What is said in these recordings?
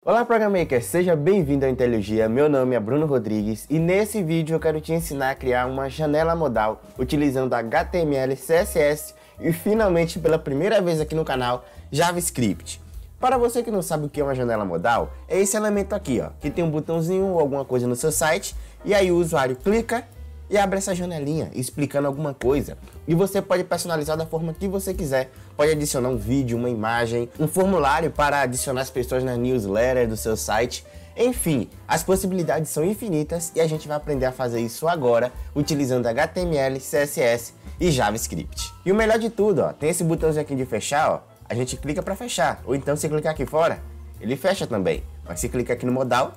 Olá Programmaker, seja bem-vindo ao Inteligia, meu nome é Bruno Rodrigues e nesse vídeo eu quero te ensinar a criar uma janela modal utilizando HTML, CSS e finalmente pela primeira vez aqui no canal, JavaScript. Para você que não sabe o que é uma janela modal, é esse elemento aqui, ó, que tem um botãozinho ou alguma coisa no seu site e aí o usuário clica e abre essa janelinha explicando alguma coisa. E você pode personalizar da forma que você quiser. Pode adicionar um vídeo, uma imagem, um formulário para adicionar as pessoas na newsletter do seu site. Enfim, as possibilidades são infinitas e a gente vai aprender a fazer isso agora utilizando HTML, CSS e JavaScript. E o melhor de tudo, ó, tem esse botãozinho aqui de fechar, ó, a gente clica para fechar. Ou então se clicar aqui fora, ele fecha também. Mas se clicar aqui no modal,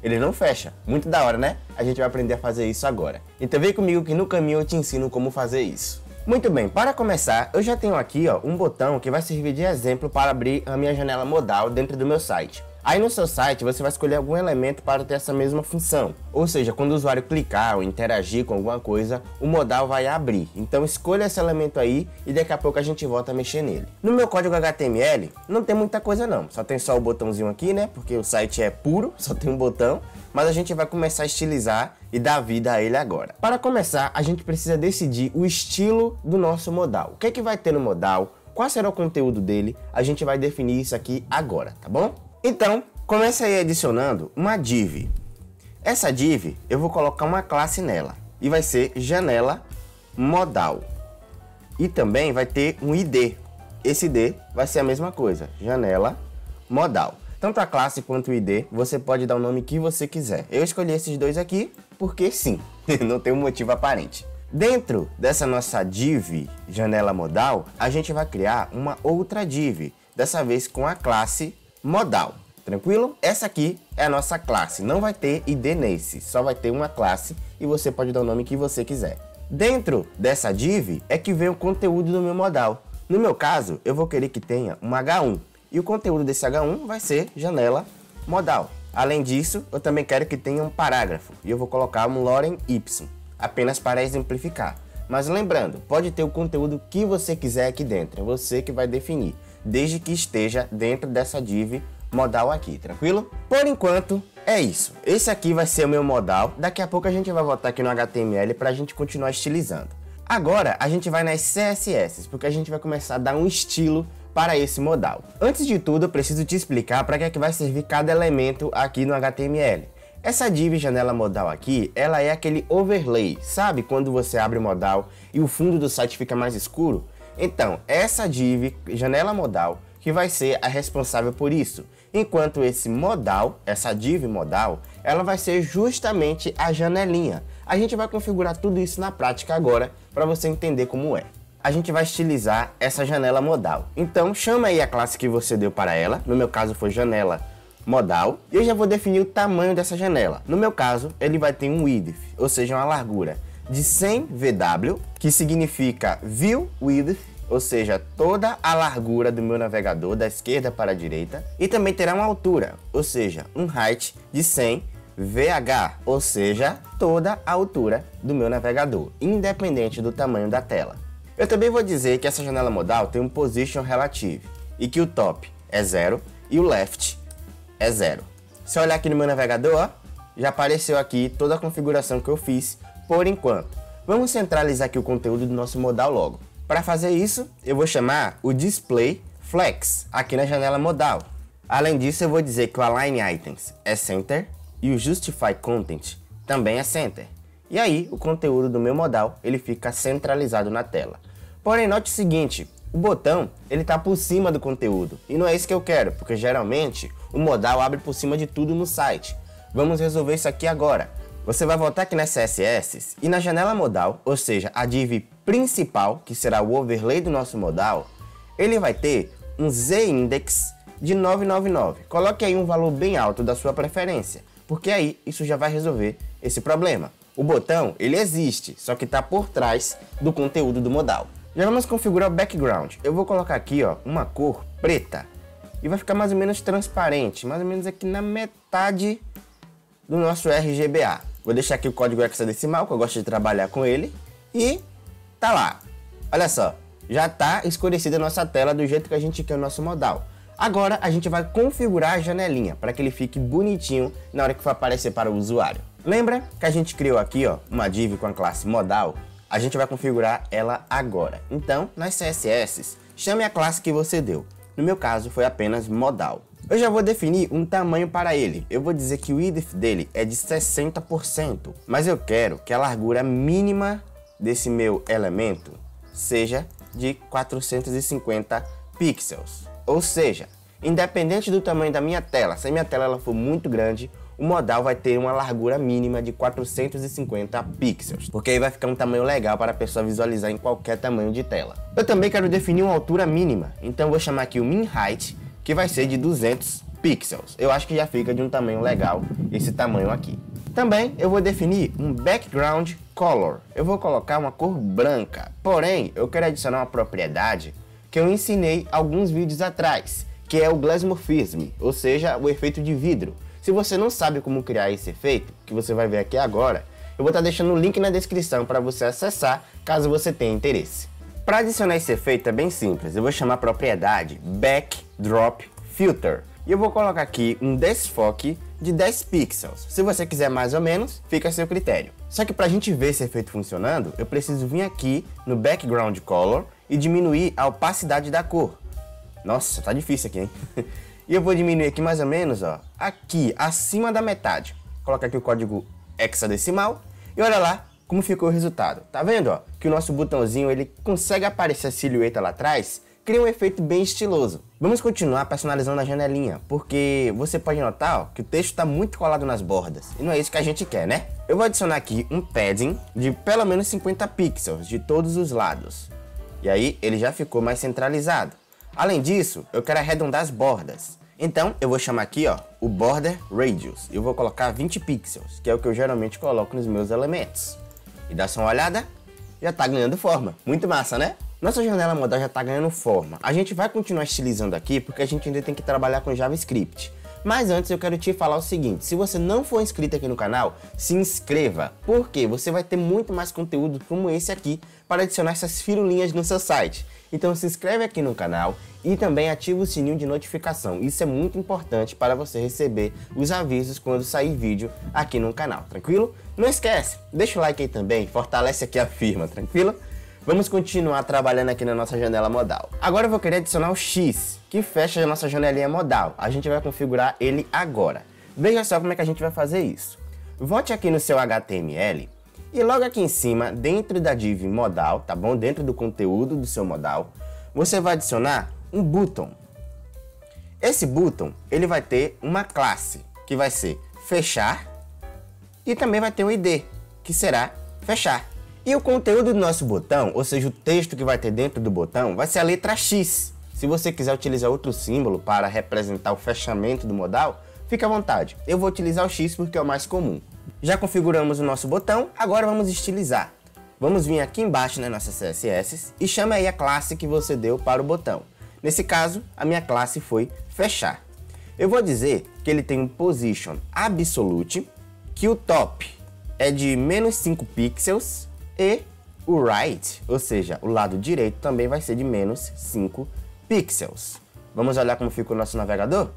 ele não fecha. Muito da hora, né? A gente vai aprender a fazer isso agora. Então vem comigo que no caminho eu te ensino como fazer isso. Muito bem, para começar, eu já tenho aqui ó, um botão que vai servir de exemplo para abrir a minha janela modal dentro do meu site. Aí no seu site você vai escolher algum elemento para ter essa mesma função. Ou seja, quando o usuário clicar ou interagir com alguma coisa, o modal vai abrir. Então escolha esse elemento aí e daqui a pouco a gente volta a mexer nele. No meu código HTML não tem muita coisa não, só tem só o botãozinho aqui, né? Porque o site é puro, só tem um botão. Mas a gente vai começar a estilizar e dar vida a ele agora. Para começar, a gente precisa decidir o estilo do nosso modal. O que é que vai ter no modal? Qual será o conteúdo dele? A gente vai definir isso aqui agora, tá bom? Então, comece aí adicionando uma div. Essa div, eu vou colocar uma classe nela. E vai ser janela modal. E também vai ter um ID. Esse ID vai ser a mesma coisa, janela modal. Tanto a classe quanto o ID, você pode dar o nome que você quiser. Eu escolhi esses dois aqui porque sim, não tem um motivo aparente. Dentro dessa nossa div janela modal, a gente vai criar uma outra div, dessa vez com a classe modal. Tranquilo? Essa aqui é a nossa classe, não vai ter ID nesse, só vai ter uma classe e você pode dar o nome que você quiser. Dentro dessa div é que vem o conteúdo do meu modal. No meu caso, eu vou querer que tenha um H1. E o conteúdo desse H1 vai ser janela modal. Além disso, eu também quero que tenha um parágrafo. E eu vou colocar um lorem ipsum, apenas para exemplificar. Mas lembrando, pode ter o conteúdo que você quiser aqui dentro. É você que vai definir, desde que esteja dentro dessa div modal aqui, tranquilo? Por enquanto, é isso. Esse aqui vai ser o meu modal. Daqui a pouco a gente vai voltar aqui no HTML para a gente continuar estilizando. Agora, a gente vai nas CSS, porque a gente vai começar a dar um estilo para esse modal. Antes de tudo, eu preciso te explicar para que é que vai servir cada elemento aqui no HTML. Essa div janela modal aqui, ela é aquele overlay, sabe quando você abre o modal e o fundo do site fica mais escuro? Então, essa div janela modal que vai ser a responsável por isso. Enquanto esse modal, essa div modal, ela vai ser justamente a janelinha. A gente vai configurar tudo isso na prática agora para você entender como é. A gente vai estilizar essa janela modal. Então chama aí a classe que você deu para ela, no meu caso foi janela modal, e eu já vou definir o tamanho dessa janela. No meu caso, ele vai ter um width, ou seja, uma largura de 100 VW, que significa view width, ou seja, toda a largura do meu navegador da esquerda para a direita, e também terá uma altura, ou seja, um height de 100 VH, ou seja, toda a altura do meu navegador, independente do tamanho da tela. Eu também vou dizer que essa janela modal tem um position relative e que o top é 0 e o left é 0. Se eu olhar aqui no meu navegador, ó, já apareceu aqui toda a configuração que eu fiz por enquanto. Vamos centralizar aqui o conteúdo do nosso modal logo. Para fazer isso, eu vou chamar o display flex aqui na janela modal. Além disso, eu vou dizer que o align items é center e o justify content também é center. E aí, o conteúdo do meu modal, ele fica centralizado na tela. Porém, note o seguinte, o botão, ele está por cima do conteúdo. E não é isso que eu quero, porque geralmente, o modal abre por cima de tudo no site. Vamos resolver isso aqui agora. Você vai voltar aqui nas CSS e na janela modal, ou seja, a div principal, que será o overlay do nosso modal, ele vai ter um z-index de 999. Coloque aí um valor bem alto da sua preferência, porque aí isso já vai resolver esse problema. O botão, ele existe, só que está por trás do conteúdo do modal. Já vamos configurar o background. Eu vou colocar aqui ó, uma cor preta e vai ficar mais ou menos transparente, mais ou menos aqui na metade do nosso RGBA. Vou deixar aqui o código hexadecimal, que eu gosto de trabalhar com ele, e tá lá. Olha só, já está escurecida a nossa tela do jeito que a gente quer o nosso modal. Agora a gente vai configurar a janelinha para que ele fique bonitinho na hora que for aparecer para o usuário. Lembra que a gente criou aqui uma div com a classe modal? A gente vai configurar ela agora. Então, nas CSS, chame a classe que você deu. No meu caso, foi apenas modal. Eu já vou definir um tamanho para ele. Eu vou dizer que o width dele é de 60%, mas eu quero que a largura mínima desse meu elemento seja de 450 pixels. Ou seja, independente do tamanho da minha tela, se a minha tela ela for muito grande, o modal vai ter uma largura mínima de 450 pixels, porque aí vai ficar um tamanho legal para a pessoa visualizar em qualquer tamanho de tela. Eu também quero definir uma altura mínima, então eu vou chamar aqui o min height, que vai ser de 200 pixels. Eu acho que já fica de um tamanho legal esse tamanho aqui. Também eu vou definir um background color. Eu vou colocar uma cor branca, porém eu quero adicionar uma propriedade que eu ensinei alguns vídeos atrás, que é o glassmorphism, ou seja, o efeito de vidro. Se você não sabe como criar esse efeito, que você vai ver aqui agora, eu vou estar deixando o link na descrição para você acessar, caso você tenha interesse. Para adicionar esse efeito é bem simples, eu vou chamar a propriedade backdrop filter. E eu vou colocar aqui um desfoque de 10 pixels. Se você quiser mais ou menos, fica a seu critério. Só que para a gente ver esse efeito funcionando, eu preciso vir aqui no background color e diminuir a opacidade da cor. Nossa, tá difícil aqui, hein? E eu vou diminuir aqui mais ou menos, aqui, acima da metade. Colocar aqui o código hexadecimal e olha lá como ficou o resultado. Tá vendo, que o nosso botãozinho, ele consegue aparecer a silhueta lá atrás, cria um efeito bem estiloso. Vamos continuar personalizando a janelinha, porque você pode notar, que o texto está muito colado nas bordas, e não é isso que a gente quer, né? Eu vou adicionar aqui um padding de pelo menos 50 pixels de todos os lados. E aí, ele já ficou mais centralizado. Além disso, eu quero arredondar as bordas. Então, eu vou chamar aqui, o border radius. Eu vou colocar 20 pixels, que é o que eu geralmente coloco nos meus elementos. E dá só uma olhada, já tá ganhando forma. Muito massa, né? Nossa janela modal já tá ganhando forma. A gente vai continuar estilizando aqui, porque a gente ainda tem que trabalhar com JavaScript. Mas antes eu quero te falar o seguinte, se você não for inscrito aqui no canal, se inscreva, porque você vai ter muito mais conteúdo como esse aqui para adicionar essas firulinhas no seu site. Então se inscreve aqui no canal e também ativa o sininho de notificação. Isso é muito importante para você receber os avisos quando sair vídeo aqui no canal, tranquilo? Não esquece, deixa o like aí também, fortalece aqui a firma, tranquilo? Vamos continuar trabalhando aqui na nossa janela modal. Agora eu vou querer adicionar o X, que fecha a nossa janelinha modal. A gente vai configurar ele agora. Veja só como é que a gente vai fazer isso. Volte aqui no seu HTML e logo aqui em cima, dentro da div modal, tá bom? Dentro do conteúdo do seu modal, você vai adicionar um button. Esse button, ele vai ter uma classe, que vai ser fechar, e também vai ter um ID, que será fechar. E o conteúdo do nosso botão, ou seja, o texto que vai ter dentro do botão, vai ser a letra X. Se você quiser utilizar outro símbolo para representar o fechamento do modal, fique à vontade. Eu vou utilizar o X porque é o mais comum. Já configuramos o nosso botão, agora vamos estilizar. Vamos vir aqui embaixo na nossa CSS e chama aí a classe que você deu para o botão. Nesse caso, a minha classe foi fechar. Eu vou dizer que ele tem um position absolute, que o top é de menos 5 pixels, e o right, ou seja, o lado direito também vai ser de menos 5 pixels. Vamos olhar como ficou o nosso navegador?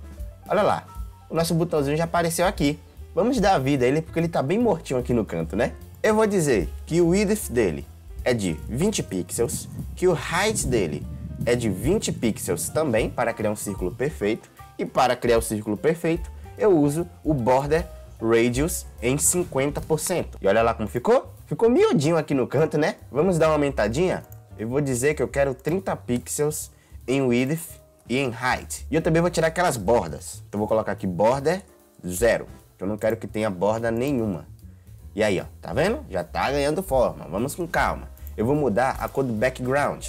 Olha lá, o nosso botãozinho já apareceu aqui. Vamos dar a vida a ele porque ele está bem mortinho aqui no canto, né? Eu vou dizer que o width dele é de 20 pixels, que o height dele é de 20 pixels também para criar um círculo perfeito. E para criar o círculo perfeito, eu uso o border radius em 50%. E olha lá como ficou? Ficou miudinho aqui no canto, né? Vamos dar uma aumentadinha? Eu vou dizer que eu quero 30 pixels em width e em height. E eu também vou tirar aquelas bordas. Então vou colocar aqui border 0. Eu não quero que tenha borda nenhuma. E aí, tá vendo? Já tá ganhando forma. Vamos com calma. Eu vou mudar a cor do background.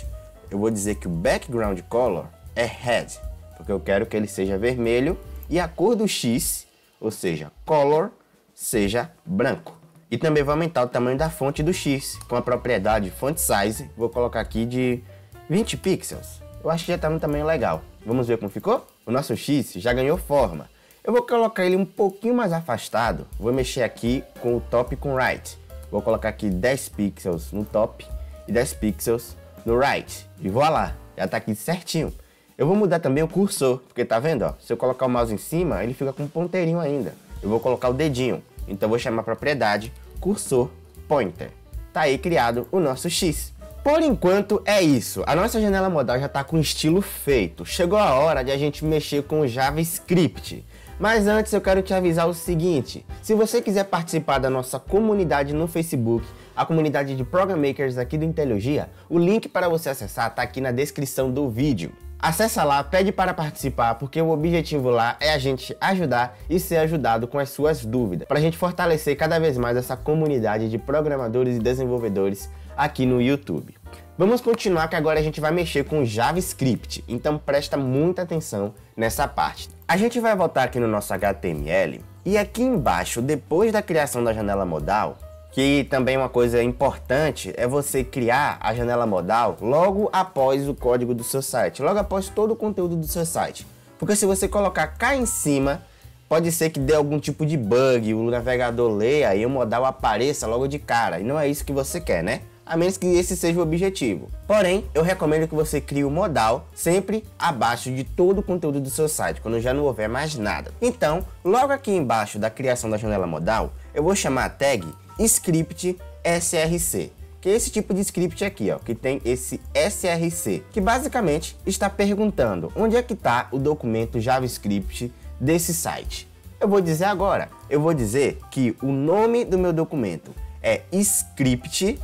Eu vou dizer que o background color é red, porque eu quero que ele seja vermelho e a cor do X, ou seja, color, seja branco. E também vou aumentar o tamanho da fonte do X, com a propriedade font size, vou colocar aqui de 20 pixels. Eu acho que já está no tamanho legal. Vamos ver como ficou? O nosso X já ganhou forma. Eu vou colocar ele um pouquinho mais afastado, vou mexer aqui com o top e com o right. Vou colocar aqui 10 pixels no top e 10 pixels no right. E voilá, já está aqui certinho. Eu vou mudar também o cursor, porque tá vendo, ó? Se eu colocar o mouse em cima, ele fica com um ponteirinho ainda. Eu vou colocar o dedinho, então eu vou chamar a propriedade cursor pointer. Tá aí criado o nosso X. Por enquanto é isso, a nossa janela modal já está com o estilo feito. Chegou a hora de a gente mexer com o JavaScript. Mas antes eu quero te avisar o seguinte, se você quiser participar da nossa comunidade no Facebook, a comunidade de Program Makers aqui do Intelogia, o link para você acessar está aqui na descrição do vídeo. Acessa lá, pede para participar, porque o objetivo lá é a gente ajudar e ser ajudado com as suas dúvidas, para a gente fortalecer cada vez mais essa comunidade de programadores e desenvolvedores aqui no YouTube. Vamos continuar que agora a gente vai mexer com JavaScript, então presta muita atenção nessa parte. A gente vai voltar aqui no nosso HTML e aqui embaixo, depois da criação da janela modal, que também é uma coisa importante, é você criar a janela modal logo após o código do seu site, logo após todo o conteúdo do seu site. Porque se você colocar cá em cima, pode ser que dê algum tipo de bug, o navegador leia e o modal apareça logo de cara, e não é isso que você quer, né? A menos que esse seja o objetivo. Porém, eu recomendo que você crie o modal sempre abaixo de todo o conteúdo do seu site, quando já não houver mais nada. Então, logo aqui embaixo da criação da janela modal, eu vou chamar a tag script src, que é esse tipo de script aqui, ó, que tem esse src, que basicamente está perguntando onde é que está o documento JavaScript desse site. Eu vou dizer agora, eu vou dizer que o nome do meu documento é script.js.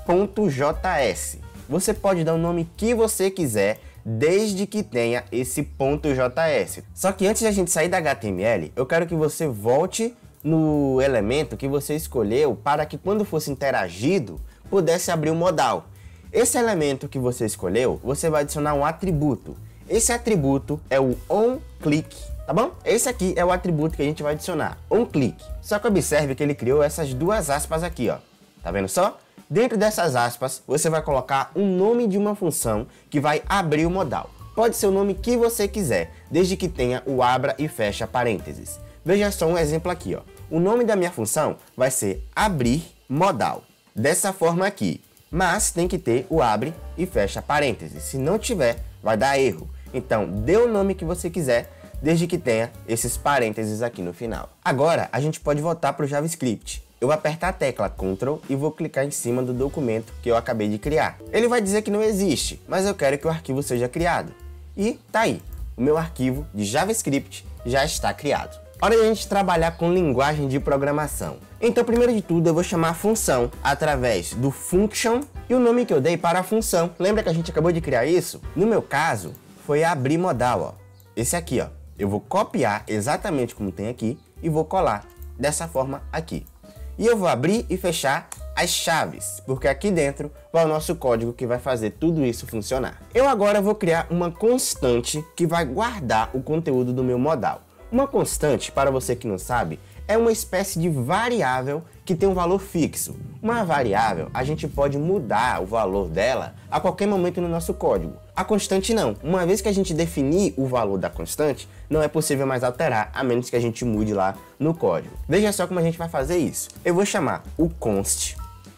Você pode dar o nome que você quiser, desde que tenha esse .js. Só que antes de a gente sair da HTML, eu quero que você volte no elemento que você escolheu para que quando fosse interagido, pudesse abrir o modal. Esse elemento que você escolheu, você vai adicionar um atributo. Esse atributo é o onClick, tá bom? Esse aqui é o atributo que a gente vai adicionar, onClick. Só que observe que ele criou essas duas aspas aqui, ó. Tá vendo só? Dentro dessas aspas, você vai colocar um nome de uma função que vai abrir o modal. Pode ser o nome que você quiser, desde que tenha o abra e fecha parênteses. Veja só um exemplo aqui, ó. O nome da minha função vai ser abrir modal. Dessa forma aqui. Mas tem que ter o abre e fecha parênteses. Se não tiver, vai dar erro. Então, dê o nome que você quiser, desde que tenha esses parênteses aqui no final. Agora, a gente pode voltar para o JavaScript. Eu vou apertar a tecla Ctrl e vou clicar em cima do documento que eu acabei de criar. Ele vai dizer que não existe, mas eu quero que o arquivo seja criado. E tá aí, o meu arquivo de JavaScript já está criado. Hora de a gente trabalhar com linguagem de programação. Então, primeiro de tudo, eu vou chamar a função através do function e o nome que eu dei para a função. Lembra que a gente acabou de criar isso? No meu caso, foi abrir modal, ó. Esse aqui, ó. Eu vou copiar exatamente como tem aqui e vou colar dessa forma aqui. E eu vou abrir e fechar as chaves, porque aqui dentro vai o nosso código que vai fazer tudo isso funcionar. Eu agora vou criar uma constante que vai guardar o conteúdo do meu modal. Uma constante, para você que não sabe, é uma espécie de variável que tem um valor fixo. Uma variável, a gente pode mudar o valor dela a qualquer momento no nosso código. A constante não. Uma vez que a gente definir o valor da constante, não é possível mais alterar, a menos que a gente mude lá no código. Veja só como a gente vai fazer isso. Eu vou chamar o const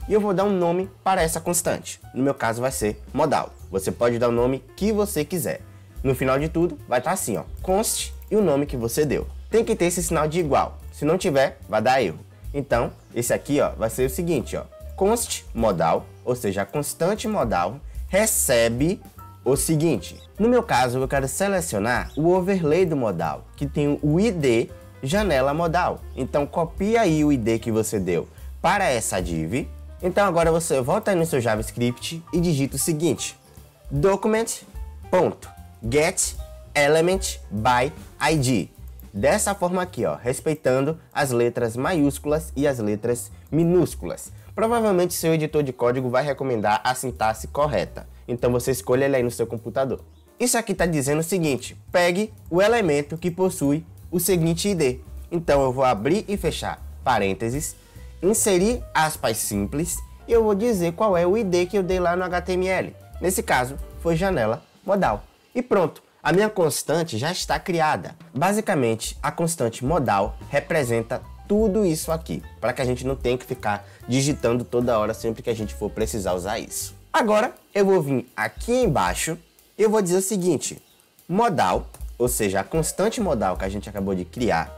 e eu vou dar um nome para essa constante. No meu caso vai ser modal. Você pode dar o nome que você quiser. No final de tudo, vai estar assim, ó, const e o nome que você deu. Tem que ter esse sinal de igual. Se não tiver, vai dar erro. Então, esse aqui, ó, vai ser o seguinte, ó, const modal, ou seja, a constante modal recebe o seguinte. No meu caso, eu quero selecionar o overlay do modal, que tem o ID janela modal. Então, copia aí o ID que você deu para essa div. Então, agora você volta aí no seu JavaScript e digita o seguinte: document.get_element_by_id. Dessa forma aqui, ó, respeitando as letras maiúsculas e as letras minúsculas. Provavelmente seu editor de código vai recomendar a sintaxe correta, então você escolha ele aí no seu computador. Isso aqui está dizendo o seguinte: pegue o elemento que possui o seguinte ID. Então eu vou abrir e fechar parênteses, inserir aspas simples e eu vou dizer qual é o ID que eu dei lá no HTML. Nesse caso, foi janela modal. E pronto, a minha constante já está criada. Basicamente, a constante modal representa tudo isso aqui, para que a gente não tenha que ficar digitando toda hora sempre que a gente for precisar usar isso. Agora, eu vou vir aqui embaixo e eu vou dizer o seguinte: modal, ou seja, a constante modal que a gente acabou de criar,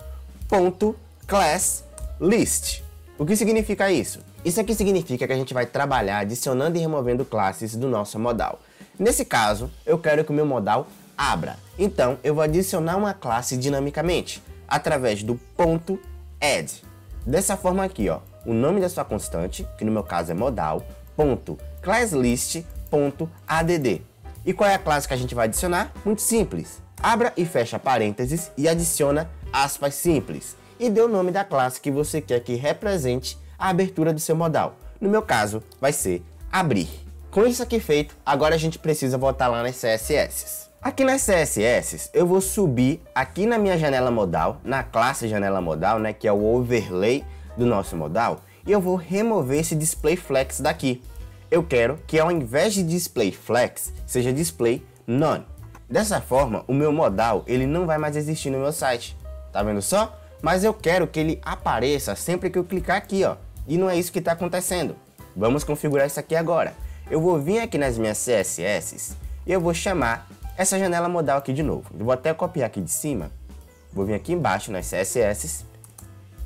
ponto class list. O que significa isso? Isso aqui significa que a gente vai trabalhar adicionando e removendo classes do nosso modal. Nesse caso, eu quero que o meu modal abra. Então, eu vou adicionar uma classe dinamicamente, através do ponto add. Dessa forma aqui, ó, o nome da sua constante, que no meu caso é modal, ponto classlist, ponto add. E qual é a classe que a gente vai adicionar? Muito simples. Abra e fecha parênteses e adiciona aspas simples. E dê o nome da classe que você quer que represente a abertura do seu modal. No meu caso, vai ser abrir. Com isso aqui feito, agora a gente precisa voltar lá nas CSS. Aqui nas CSS, eu vou subir aqui na minha janela modal, na classe janela modal, né, que é o overlay do nosso modal, e eu vou remover esse display flex daqui. Eu quero que ao invés de display flex, seja display none. Dessa forma, o meu modal ele não vai mais existir no meu site. Tá vendo só? Mas eu quero que ele apareça sempre que eu clicar aqui, ó. E não é isso que está acontecendo. Vamos configurar isso aqui agora. Eu vou vir aqui nas minhas CSS e eu vou chamar essa janela modal aqui de novo. Eu vou até copiar aqui de cima. Vou vir aqui embaixo nas CSS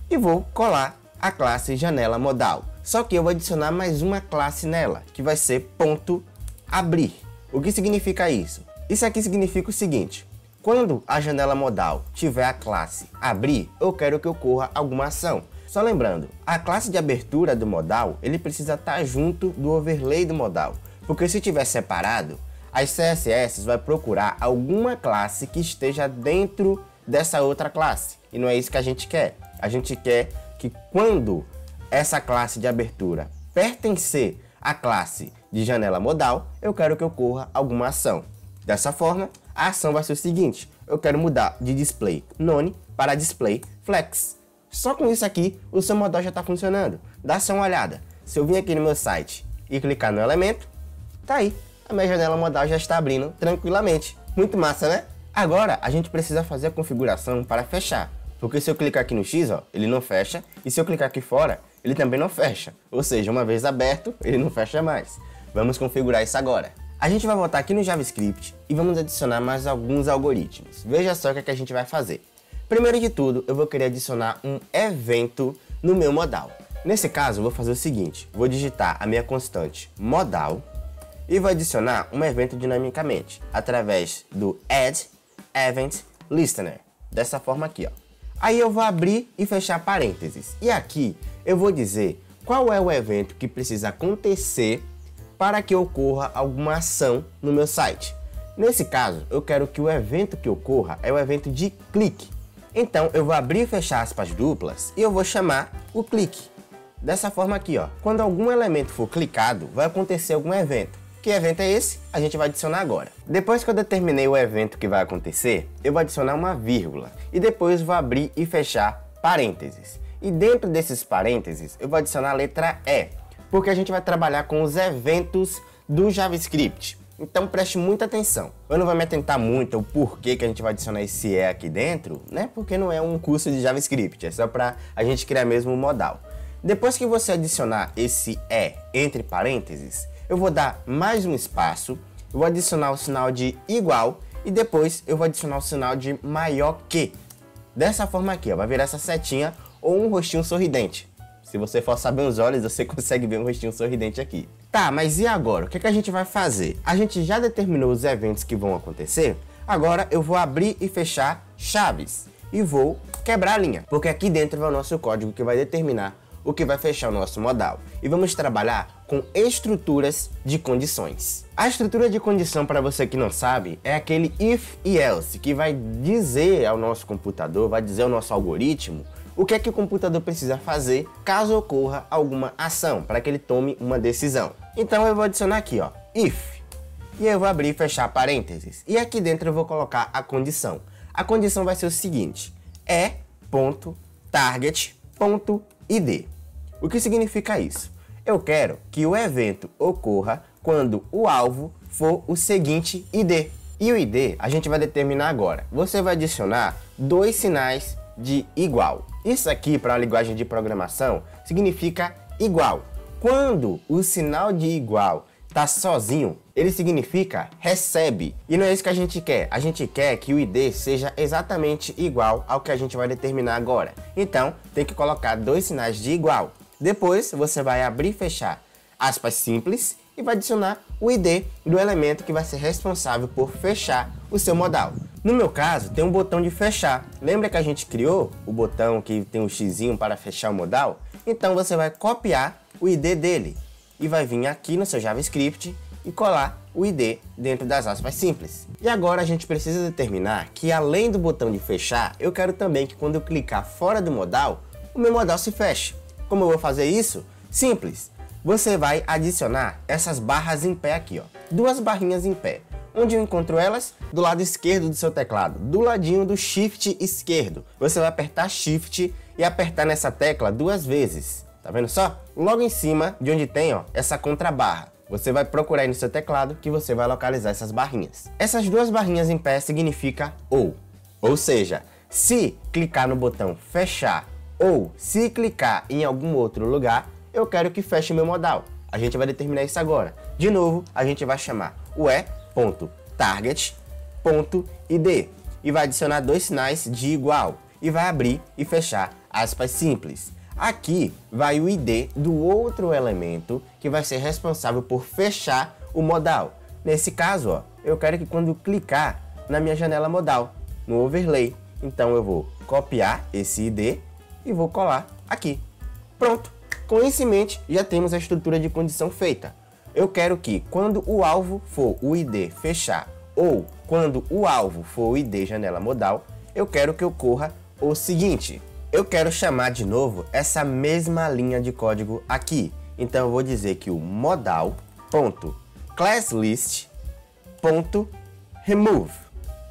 e vou colar a classe janela modal. Só que eu vou adicionar mais uma classe nela, que vai ser ponto abrir. O que significa isso? Isso aqui significa o seguinte: quando a janela modal tiver a classe abrir, eu quero que ocorra alguma ação. Só lembrando, a classe de abertura do modal, ele precisa estar junto do overlay do modal, porque se tiver separado, as CSS vai procurar alguma classe que esteja dentro dessa outra classe, e não é isso que a gente quer. A gente quer que quando essa classe de abertura pertencer à classe de janela modal, eu quero que ocorra alguma ação. Dessa forma, a ação vai ser o seguinte: eu quero mudar de display none para display flex. Só com isso aqui, o seu modal já está funcionando. Dá só uma olhada. Se eu vir aqui no meu site e clicar no elemento, tá aí. A minha janela modal já está abrindo tranquilamente. Muito massa, né? Agora, a gente precisa fazer a configuração para fechar. Porque se eu clicar aqui no X, ó, ele não fecha. E se eu clicar aqui fora, ele também não fecha. Ou seja, uma vez aberto, ele não fecha mais. Vamos configurar isso agora. A gente vai voltar aqui no JavaScript e vamos adicionar mais alguns algoritmos. Veja só o que a gente vai fazer. Primeiro de tudo, eu vou querer adicionar um evento no meu modal. Nesse caso, eu vou fazer o seguinte: vou digitar a minha constante modal e vou adicionar um evento dinamicamente através do add event listener. Dessa forma aqui, ó. Aí eu vou abrir e fechar parênteses. E aqui eu vou dizer qual é o evento que precisa acontecer para que ocorra alguma ação no meu site. Nesse caso, eu quero que o evento que ocorra é o evento de clique. Então, eu vou abrir e fechar aspas duplas e eu vou chamar o clique. Dessa forma aqui, ó. Quando algum elemento for clicado, vai acontecer algum evento. Que evento é esse? A gente vai adicionar agora. Depois que eu determinei o evento que vai acontecer, eu vou adicionar uma vírgula. E depois vou abrir e fechar parênteses. E dentro desses parênteses, eu vou adicionar a letra E. Porque a gente vai trabalhar com os eventos do JavaScript. Então preste muita atenção. Eu não vou me atentar muito ao porquê que a gente vai adicionar esse E aqui dentro, né? Porque não é um curso de JavaScript, é só para a gente criar mesmo o modal. Depois que você adicionar esse E entre parênteses, eu vou dar mais um espaço, eu vou adicionar o sinal de igual e depois eu vou adicionar o sinal de maior que. Dessa forma aqui, ó, vai virar essa setinha ou um rostinho sorridente. Se você forçar bem os olhos, você consegue ver um rostinho sorridente aqui. Tá, mas e agora? O que a gente vai fazer? A gente já determinou os eventos que vão acontecer. Agora eu vou abrir e fechar chaves. E vou quebrar a linha. Porque aqui dentro vai o nosso código que vai determinar o que vai fechar o nosso modal. E vamos trabalhar com estruturas de condições. A estrutura de condição, para você que não sabe, é aquele if e else, que vai dizer ao nosso computador, vai dizer ao nosso algoritmo, o que é que o computador precisa fazer caso ocorra alguma ação, para que ele tome uma decisão. Então eu vou adicionar aqui, ó, if, e eu vou abrir e fechar parênteses. E aqui dentro eu vou colocar a condição. A condição vai ser o seguinte: e.target.id. O que significa isso? Eu quero que o evento ocorra quando o alvo for o seguinte ID. E o ID a gente vai determinar agora. Você vai adicionar dois sinais de igual. Isso aqui, para a linguagem de programação, significa igual. Quando o sinal de igual está sozinho, ele significa recebe. E não é isso que a gente quer. A gente quer que o ID seja exatamente igual ao que a gente vai determinar agora. Então, tem que colocar dois sinais de igual. Depois, você vai abrir e fechar aspas simples e vai adicionar o ID do elemento que vai ser responsável por fechar o seu modal. No meu caso, tem um botão de fechar. Lembra que a gente criou o botão que tem um xizinho para fechar o modal? Então você vai copiar o ID dele e vai vir aqui no seu JavaScript e colar o ID dentro das aspas simples. E agora a gente precisa determinar que além do botão de fechar, eu quero também que quando eu clicar fora do modal, o meu modal se feche. Como eu vou fazer isso? Simples. Você vai adicionar essas barras em pé aqui, ó. Duas barrinhas em pé. Onde eu encontro elas? Do lado esquerdo do seu teclado, do ladinho do Shift esquerdo. Você vai apertar Shift e apertar nessa tecla duas vezes. Tá vendo só? Logo em cima de onde tem, ó, essa contrabarra. Você vai procurar aí no seu teclado que você vai localizar essas barrinhas. Essas duas barrinhas em pé significa ou. Ou seja, se clicar no botão fechar ou se clicar em algum outro lugar, eu quero que feche meu modal. A gente vai determinar isso agora. De novo, a gente vai chamar o e.target.id e vai adicionar dois sinais de igual e vai abrir e fechar aspas simples. Aqui vai o ID do outro elemento que vai ser responsável por fechar o modal. Nesse caso, ó, eu quero que quando clicar na minha janela modal, no overlay, então eu vou copiar esse ID e vou colar aqui. Pronto! Com isso em mente, já temos a estrutura de condição feita. Eu quero que quando o alvo for o ID fechar ou quando o alvo for o ID janela modal, eu quero que ocorra o seguinte. Eu quero chamar de novo essa mesma linha de código aqui. Então eu vou dizer que o modal.classList.remove.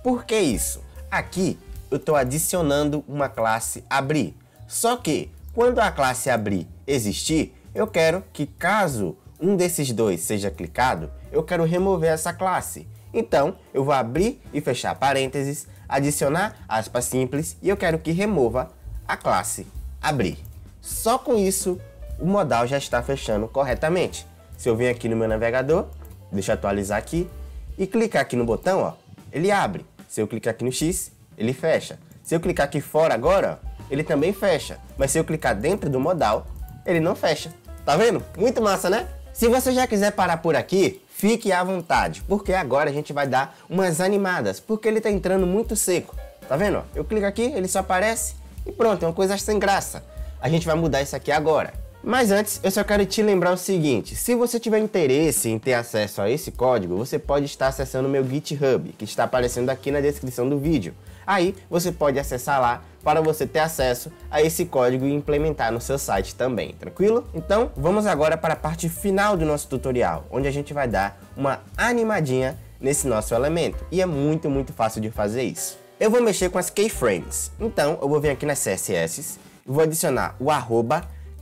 Por que isso? Aqui eu estou adicionando uma classe abrir. Só que quando a classe abrir existir, eu quero que caso um desses dois seja clicado, eu quero remover essa classe. Então, eu vou abrir e fechar parênteses, adicionar aspas simples e eu quero que remova a classe abrir. Só com isso, o modal já está fechando corretamente. Se eu vir aqui no meu navegador, deixa eu atualizar aqui, e clicar aqui no botão, ó, ele abre. Se eu clicar aqui no X, ele fecha. Se eu clicar aqui fora agora, ó, ele também fecha. Mas se eu clicar dentro do modal, ele não fecha. Tá vendo? Muito massa, né? Se você já quiser parar por aqui, fique à vontade, porque agora a gente vai dar umas animadas, porque ele tá entrando muito seco. Tá vendo? Eu clico aqui, ele só aparece e pronto, é uma coisa sem graça. A gente vai mudar isso aqui agora. Mas antes, eu só quero te lembrar o seguinte, se você tiver interesse em ter acesso a esse código, você pode estar acessando o meu GitHub, que está aparecendo aqui na descrição do vídeo. Aí, você pode acessar lá para você ter acesso a esse código e implementar no seu site também, tranquilo? Então, vamos agora para a parte final do nosso tutorial, onde a gente vai dar uma animadinha nesse nosso elemento. E é muito fácil de fazer isso. Eu vou mexer com as keyframes. Então, eu vou vir aqui nas CSS, vou adicionar o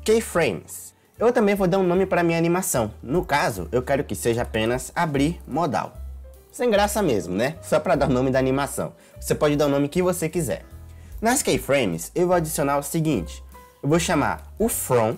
@keyframes. Eu também vou dar um nome para minha animação. No caso, eu quero que seja apenas abrir modal. Sem graça mesmo, né? Só para dar o nome da animação. Você pode dar o nome que você quiser. Nas keyframes, eu vou adicionar o seguinte. Eu vou chamar o from,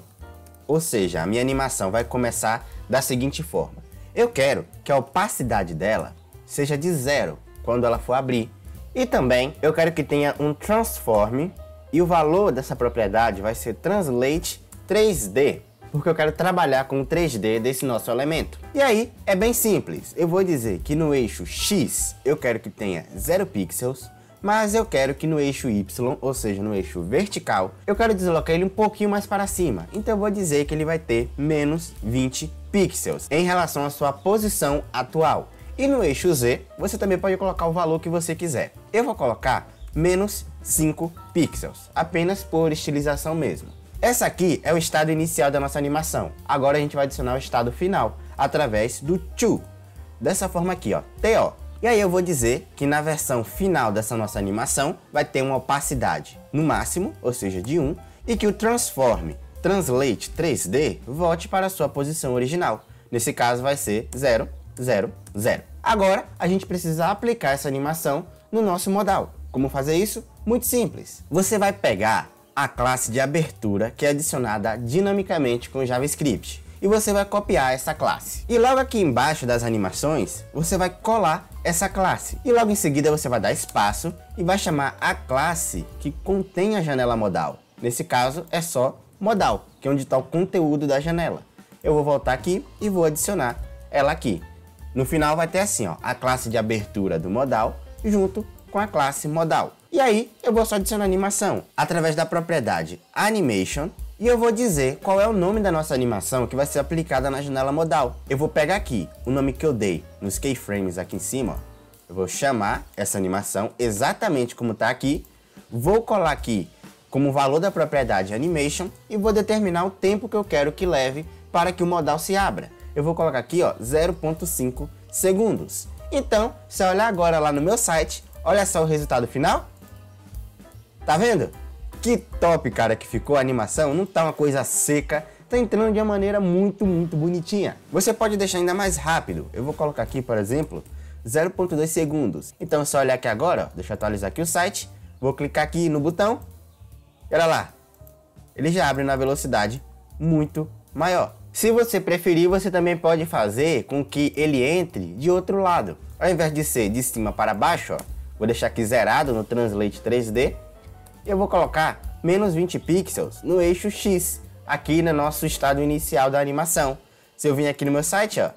ou seja, a minha animação vai começar da seguinte forma. Eu quero que a opacidade dela seja de 0 quando ela for abrir. E também eu quero que tenha um transform e o valor dessa propriedade vai ser translate 3D, porque eu quero trabalhar com o 3D desse nosso elemento. E aí é bem simples, eu vou dizer que no eixo X eu quero que tenha 0 pixels, mas eu quero que no eixo Y, ou seja, no eixo vertical, eu quero deslocar ele um pouquinho mais para cima. Então eu vou dizer que ele vai ter menos 20 pixels em relação à sua posição atual. E no eixo Z, você também pode colocar o valor que você quiser. Eu vou colocar menos 5 pixels, apenas por estilização mesmo. Essa aqui é o estado inicial da nossa animação. Agora a gente vai adicionar o estado final, através do to. Dessa forma aqui, ó, TO. E aí eu vou dizer que na versão final dessa nossa animação vai ter uma opacidade no máximo, ou seja, de 1, e que o transform translate 3D volte para a sua posição original. Nesse caso vai ser 0, 0, 0. Agora a gente precisa aplicar essa animação no nosso modal. Como fazer isso? Muito simples. Você vai pegar a classe de abertura que é adicionada dinamicamente com JavaScript. e você vai copiar essa classe. E logo aqui embaixo das animações, você vai colar essa classe. E logo em seguida você vai dar espaço e vai chamar a classe que contém a janela modal. Nesse caso é só modal, que é onde está o conteúdo da janela. Eu vou voltar aqui e vou adicionar ela aqui. No final vai ter assim, ó, a classe de abertura do modal junto com a classe modal. E aí eu vou só adicionar animação através da propriedade animation. E eu vou dizer qual é o nome da nossa animação que vai ser aplicada na janela modal. Eu vou pegar aqui o nome que eu dei nos keyframes aqui em cima. Ó. Eu vou chamar essa animação exatamente como está aqui. Vou colar aqui como valor da propriedade animation e vou determinar o tempo que eu quero que leve para que o modal se abra. Eu vou colocar aqui, ó, 0,5 segundos. Então, se eu olhar agora lá no meu site, olha só o resultado final. Tá vendo? Que top, cara, que ficou a animação, não tá uma coisa seca, tá entrando de uma maneira muito bonitinha. Você pode deixar ainda mais rápido, eu vou colocar aqui, por exemplo, 0,2 segundos. Então, se eu olhar aqui agora, ó, deixa eu atualizar aqui o site, vou clicar aqui no botão, e olha lá, ele já abre na velocidade muito maior. Se você preferir, você também pode fazer com que ele entre de outro lado. Ao invés de ser de cima para baixo, ó, vou deixar aqui zerado no Translate 3D, eu vou colocar menos 20 pixels no eixo X, aqui no nosso estado inicial da animação. Se eu vir aqui no meu site, ó,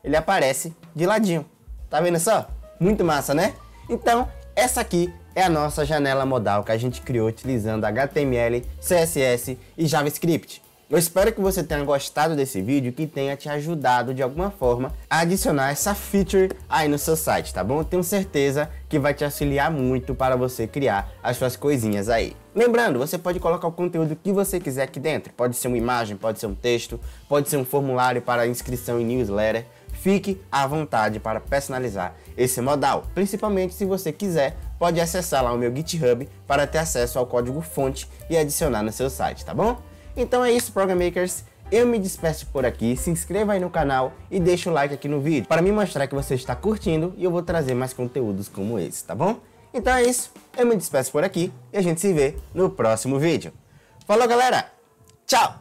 ele aparece de ladinho. Tá vendo só? Muito massa, né? Então, essa aqui é a nossa janela modal que a gente criou utilizando HTML, CSS e JavaScript. Eu espero que você tenha gostado desse vídeo e que tenha te ajudado de alguma forma a adicionar essa feature aí no seu site, tá bom? Eu tenho certeza que vai te auxiliar muito para você criar as suas coisinhas aí. Lembrando, você pode colocar o conteúdo que você quiser aqui dentro. Pode ser uma imagem, pode ser um texto, pode ser um formulário para inscrição em newsletter. Fique à vontade para personalizar esse modal. Principalmente se você quiser, pode acessar lá o meu GitHub para ter acesso ao código fonte e adicionar no seu site, tá bom? Então é isso, Programmakers, eu me despeço por aqui, se inscreva aí no canal e deixa o like aqui no vídeo para me mostrar que você está curtindo e eu vou trazer mais conteúdos como esse, tá bom? Então é isso, eu me despeço por aqui e a gente se vê no próximo vídeo. Falou, galera, tchau!